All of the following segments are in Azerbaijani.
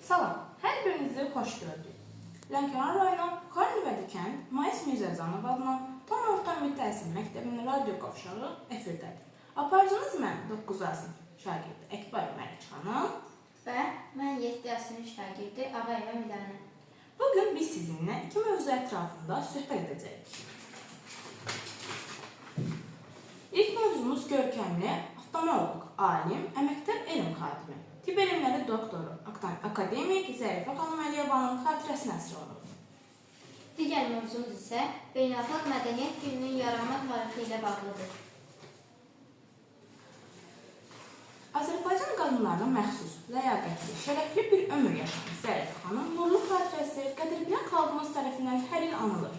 Salam, hər birinizi xoş gördük. Lənkəran rayonu Karnivədi kənd Mayıs Mirzəcanov adına tam orta ümumi təhsil məktəbinin radio qovşağı efirdədir. Aparıcınız mən 9 sınıf şagirdi Əkbər Məlik xanım və mən 7 sınıf şagirdi Ağayeva Milanə. Bugün biz sizinlə iki mövzu ətrafında söhbət edəcəyik. İlk mövzumuz görkəmli oftalmoloq, alim, əməkdar elm xadimi, tibb elmləri doktoru, akademik Zərifə xanım Əliyevanın xatirəsinə əsr olunur. Digər mövzumuz isə beynəlxalq mədəniyyət gününün yaranma tarixi ilə bağlıdır. Azərbaycan qadınlarına məxsus, ləyaqətli, şərəfli bir ömür yaşamış Zərifə xanım nurlu xatirəsi Qədirbilən xalqımız tərəfindən hər il anılır.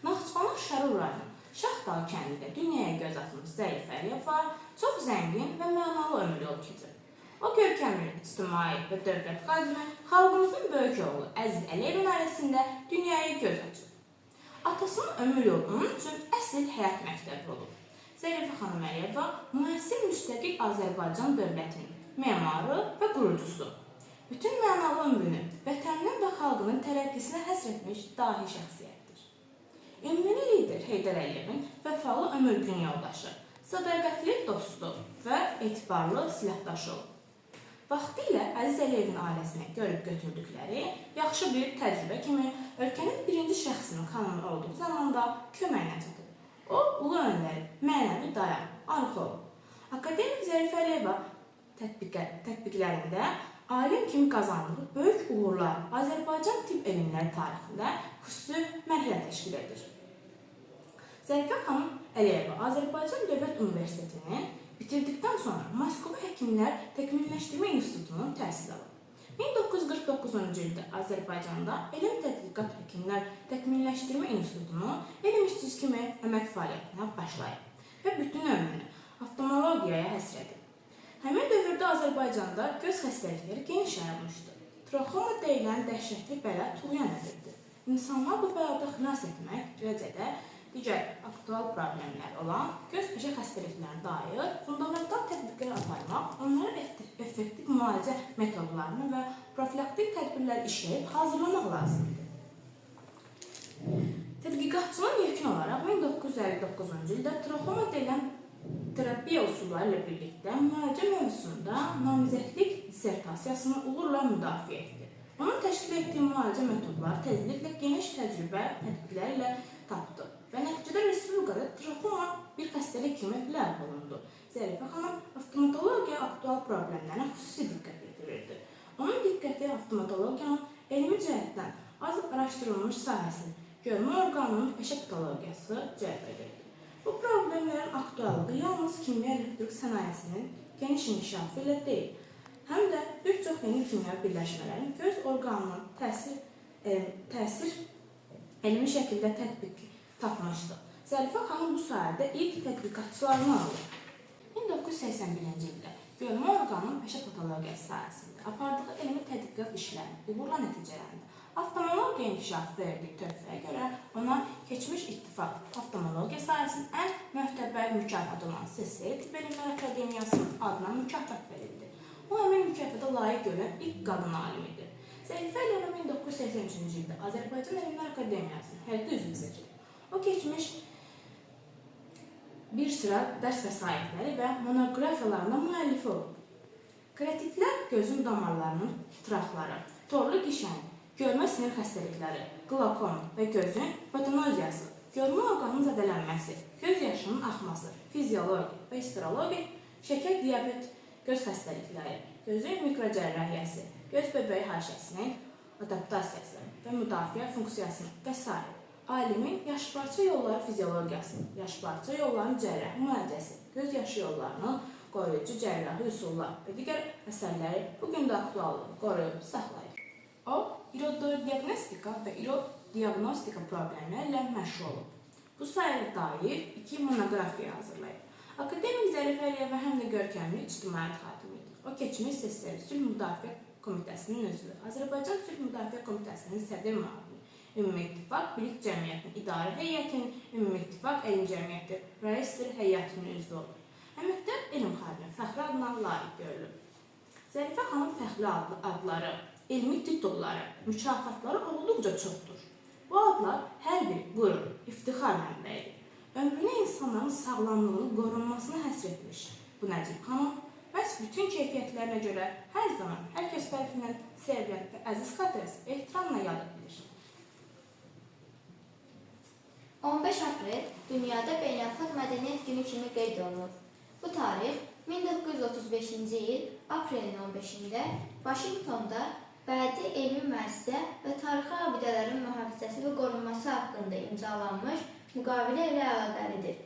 Naxçıvanın Şərur rayonu Şahdağ kəndində dünyaya göz atmış Zərifə Əliyeva çox zəngin və mənalı ömür yolu keçir. O görkəmli, ictimai və dövlət xadimi xalqımızın böyük oğlu Əziz Əliyevin ailəsində dünyaya göz açır. Atasının ömür yolu onun üçün əsl həyat məktəbi olub. Zərifə xanım Əliyeva müəssir müstəqil Azərbaycan dövlətinin memarı və qurucusu. Bütün mənalı ömrünü vətəninin və xalqının tərəqqisinə həsr etmiş dahi şəxsiyyətdir. Ümumi lider Heydər Əliyevin vəfalı ömür gün yoldaşı, sədaqətli dostu və etibarlı silahdaşı olub. Vaxtilə Əziz Əliyevin ailəsinə görüb götürdükləri yaxşı bir təcrübə kimi ölkənin birinci şəxsinin xanımı olduğu zamanda köməyinə çatıb. O, ulu önləri, mənəvi dayan, arxa olub. Akademik Zərifə Əliyeva tətbiqlərində alim kimi qazandığı böyük uğurlar Azərbaycan tibb elmləri tarixində xüsusi mərhələ təşkil edir. Zərifə xanım Əliyeva Azərbaycan Dövlət Universitetinin bitirdikdən sonra Moskva Həkimlər Təkmilləşdirmə İnstitutunun təhsil alıb. 1949-cu ildə Azərbaycanda Elm Tədqiqat Həkimlər Təkmilləşdirmə İnstitutunu elm işçisi kimi əmək fəaliyyətinə başlayıb və bütün ömrünü oftalmologiyaya həsr edib. Həmin dövrdə Azərbaycanda göz xəstəlikləri geniş yayılmışdı. Trakoma deyilən dəhşətli bəla tulayan edirdi. İnsanlar bu bəlada xilas etmək rəcədə digər aktual problemlər olan göz peşə xəstəliklərinə dair fundamental tədqiqlər aparmaq, onların effektiv müalicə metodlarını və profilaktik tədbirlər işləyib hazırlamaq lazımdır. Tədqiqatçının yekun olaraq 1959-cu ildə trakoma deyilən terapiya üsulları ilə birlikdə müalicə mövzusunda namizədlik dissertasiyasını uğurla müdafiə etdi. Onun təşkil etdiyi müalicə metodları tezliklə geniş təcrübə tətbiqləri ilə tapdı və nəticədə Respublikada trakoma bir xəstəlik kimi ləğv olundu. Zərifə xanım oftalmologiya aktual problemlərə xüsusi diqqət yetirirdi. Onun diqqəti oftalmologiyanın elmi cəhətdən az araşdırılmış sahəsini, görmə orqanının peşə patologiyası cəlb edirdi. Bu problemlərin aktuallığı yalnız kimya elektrik sənayesinin geniş inkişafı ilə deyil, həm də bir çox yeni kimya birləşmələrin göz orqanının təsir elmi şəkildə tətbiq tapmışdı. Zərifə xanım bu sahədə ilk tədqiqatçılarını aldı. 1981-ci ildə görmə orqanının peşə patologiyası sahəsində apardığı elmi tədqiqat işləri uğurla nəticələndi. Oftalmologiya inkişafı verdiyi töhfəyə görə ona keçmiş ittifaq oftalmologiya sahəsinin ən möhtəbər mükafatı olan SSR Tibb Elmləri Akademiyasının adına mükafat verildi. O, həmin mükafata layiq görülən ilk qadın alim idi. Zərifə Əliyeva 1983-cü ildə Azərbaycan Elmlər Akademiyasının hərbi üzvü seçildi. O, keçmiş bir sıra dərs vəsaitləri və monoqrafiyalarına müəllifi olub. Keratitlər gözün damarlarının tiraqları, torlu dişən, görmə sinir xəstəlikləri, qlakom və gözün patonoziyası, görmə orqanının zədələnməsi, göz yaşının axması, fiziologi və histologi, şəkər diabet, göz xəstəlikləri, gözün mikrocərrahiyyəsi, göz bəbəyi haşiyəsinin adaptasiyası və müdafiə funksiyasını və s. Alimin yaşparça yolları fiziologiyası, yaşparça yollarının cərrahi müalicəsi, göz yaşı yollarının qoruyucu cərrahi üsullar və digər əsərləri bugün də aktuallığı qoruyub saxlayır. O, irodiagnostika və irodiagnostika problemlərlə məşğul olub. Bu sayələ dair 2 monoqrafiya hazırlayıb. Akademik Zərifə Əliyeva həm də görkəmli ictimaiyyət xadimidir. O, keçmiş SSR Sülh Müdafiə Komitəsinin üzvü, Azərbaycan Sülh Müdafiə Komitəsinin sədr müavini, Ümumi İttifaq Bilik Cəmiyyətinin İdarə Heyətinin, Ümumi İttifaq Elm Cəmiyyəti Rəisdir Heyətinin üzvü olub. Əməkdar elm xadimi fəxri adına layiq görülüb. Zərifə xanım fəxri adları, elmi titulları, mükafatları olduqca çoxdur. Bu adlar hər bir qürur, iftixar mənbəyidir. Ömrünü insanların sağlamlığını qorunmasına həsr etmiş bu Nəcib xanım məhz bütün keyfiyyətlərinə görə hər zaman hər kəs tərəfindən sevilən və əziz xatirəsi ehtiramla yad edilir. 15 aprel dünyada Beynəlxalq Mədəniyyət Günü kimi qeyd olunur. Bu tarix 1935-ci il aprelin 15-də Vaşinqtonda bədii elmi müəssisə və tarixi abidələrin mühafizəsi və qorunması haqqında imzalanmış müqavilə ilə əlaqəlidir.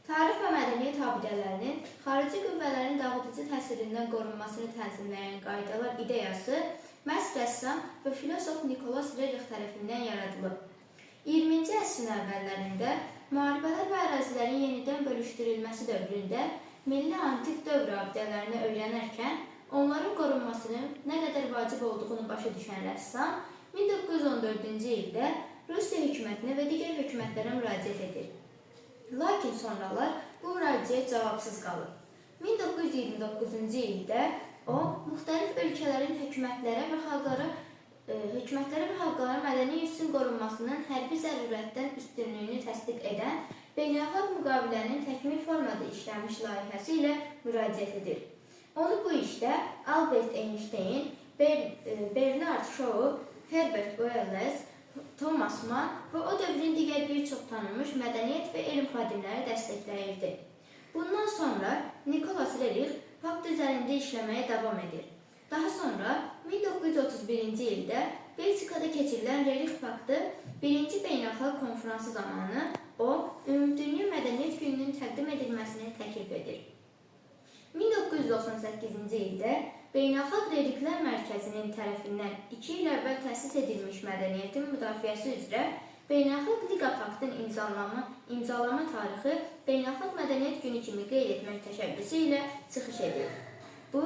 Tarix və mədəniyyət abidələrinin xarici qüvvələrin dağıdıcı təsirindən qorunmasını tənzimləyən qaydalar ideyası məhz rəssam və filosof Nikolas Rerix tərəfindən yaradılıb. 20-ci əsrin əvvəllərində müharibələr və ərazilərin yenidən bölüşdürülməsi dövründə milli antik dövr abidələrini öyrənərkən onların qorunmasının nə qədər vacib olduğunu başa düşən rəssam 1914-cü ildə Rusiya hökumətinə və digər hökumətlərə müraciət edir. Lakin sonralar bu müraciət cavabsız qalır. 1929-cu ildə o, müxtəlif ölkələrin hökumətlərə və xalqlara mədəni irsin qorunmasının hərbi zərurətdən üstünlüyünü təsdiq edən beynəlxalq müqavilənin təkmil formada işlənmiş layihəsi ilə müraciət edir. Onu bu işdə Albert Einstein, Bernard Shaw, Herbert Wallace, Thomas Mann və o dövrün digər bir çox tanınmış mədəniyyət və elm xadimləri dəstəkləyirdi. Bundan sonra Nikolas Rerix pakt üzərində işləməyə davam edir. Daha sonra 1931-ci ildə Belçikada keçirilən Rerix paktı 1-ci beynəlxalq konfransı zamanı o, Ümumdünya Mədəniyyət Gününün təqdim edilməsini təklif edir. 1998-ci ildə Beynəlxalq Rerixlər Mərkəzinin tərəfindən 2 il əvvəl təsis edilmiş mədəniyyətin müdafiəsi üzrə Beynəlxalq Liqa Paktın imzalama tarixi Beynəlxalq Mədəniyyət Günü kimi qeyd etmək təşəbbüsü ilə çıxış edir. Bu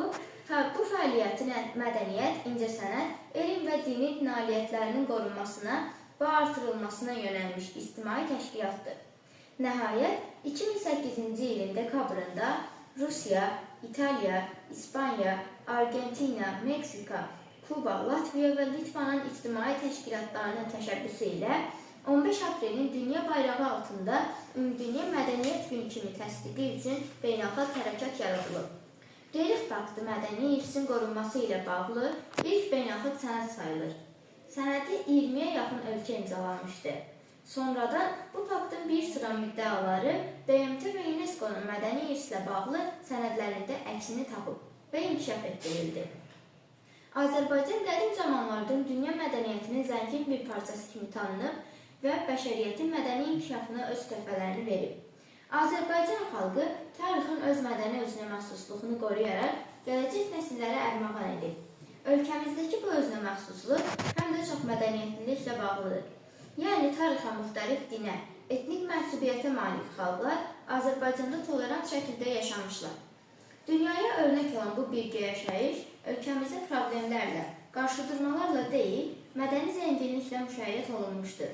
fəaliyyətin mədəniyyət, incəsənət, elm və dini nailiyyətlərinin qorunmasına və artırılmasına yönəlmiş ictimai təşkilatdır. Nəhayət, 2008-ci ilin dekabrında Rusiya, İtaliya, İspanya, Argentina, Meksika, Kuba, Latviya və Litvanın ictimai təşkilatlarının təşəbbüsü ilə 15 aprelin dünya bayrağı altında Ümumdünya Mədəniyyət Günü kimi təsdiqi üçün beynəlxalq hərəkat yaradılıb. Rerix paktı mədəni irsin qorunması ilə bağlı ilk beynəlxalq sənəd sayılır. Sənədi 20-yə yaxın ölkə imzalamışdı. Sonradan bu paktın bir sıra müddəaları BMT və UNESCO-nun mədəni irslə bağlı sənədlərində əksini tapıb və inkişaf etdirildi. Azərbaycan qədim zamanlardan dünya mədəniyyətinin zəngin bir parçası kimi tanınıb və bəşəriyyətin mədəni inkişafına öz töhfələrini verib. Azərbaycan xalqı tarixin öz mədəni özünə məxsusluğunu qoruyaraq gələcək nəsillərə ərmağan edib. Ölkəmizdəki bu özünə məxsusluq həm də çox mədəniyyətliliklə bağlıdır. Yəni tarixən müxtəlif dinə, etnik mənsubiyyətə malik xalqlar Azərbaycanda tolerant şəkildə yaşamışlar. Dünyaya örnək olan bu birgə yaşayış ölkəmizin problemlərlə, qarşıdurmalarla deyil, mədəni zənginliklə müşayiət olunmuşdur.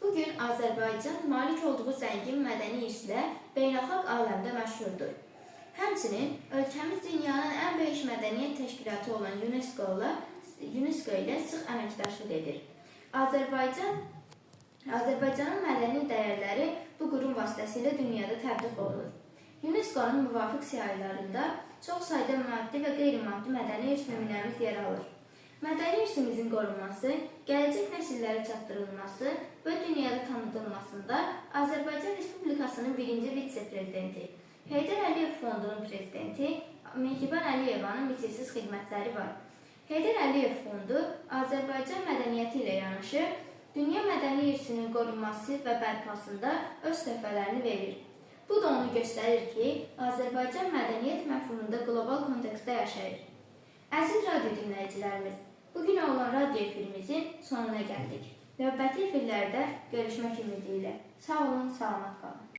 Bugün Azərbaycan malik olduğu zəngin mədəni irslə beynəlxalq aləmdə məşhurdur. Həmçinin ölkəmiz dünyanın ən böyük mədəniyyət təşkilatı olan UNESCO ilə sıx əməkdaşlıq edir. Azərbaycanın mədəni dəyərləri bu qurum vasitəsilə dünyada təbliğ olunur. UNESCO-nun müvafiq siyahılarında çox sayda maddi və qeyri-maddi mədəni irs nümunəmiz yer alır. Mədəni irsimizin qorunması, gələcək nəsillərə çatdırılması və dünyada tanıdılmasında Azərbaycan Respublikasının 1-ci vitse-prezidenti, Heydər Əliyev Fondunun prezidenti Mehriban Əliyevanın misilsiz xidmətləri var. Heydər Əliyev Fondu Azərbaycan mədəniyyəti ilə yanaşı, dünya mədəni irsinin qorunması və bərpasında öz töhfələrini verir. Bu da onu göstərir ki, Azərbaycan mədəniyyət məfhumunda qlobal kontekstdə yaşayır. Əziz radio dinləyicilərimiz, bugün olan radio efirimizin sonuna gəldik. Növbəti efirlərdə görüşmək ümidi ilə. Sağ olun, salamat qalın.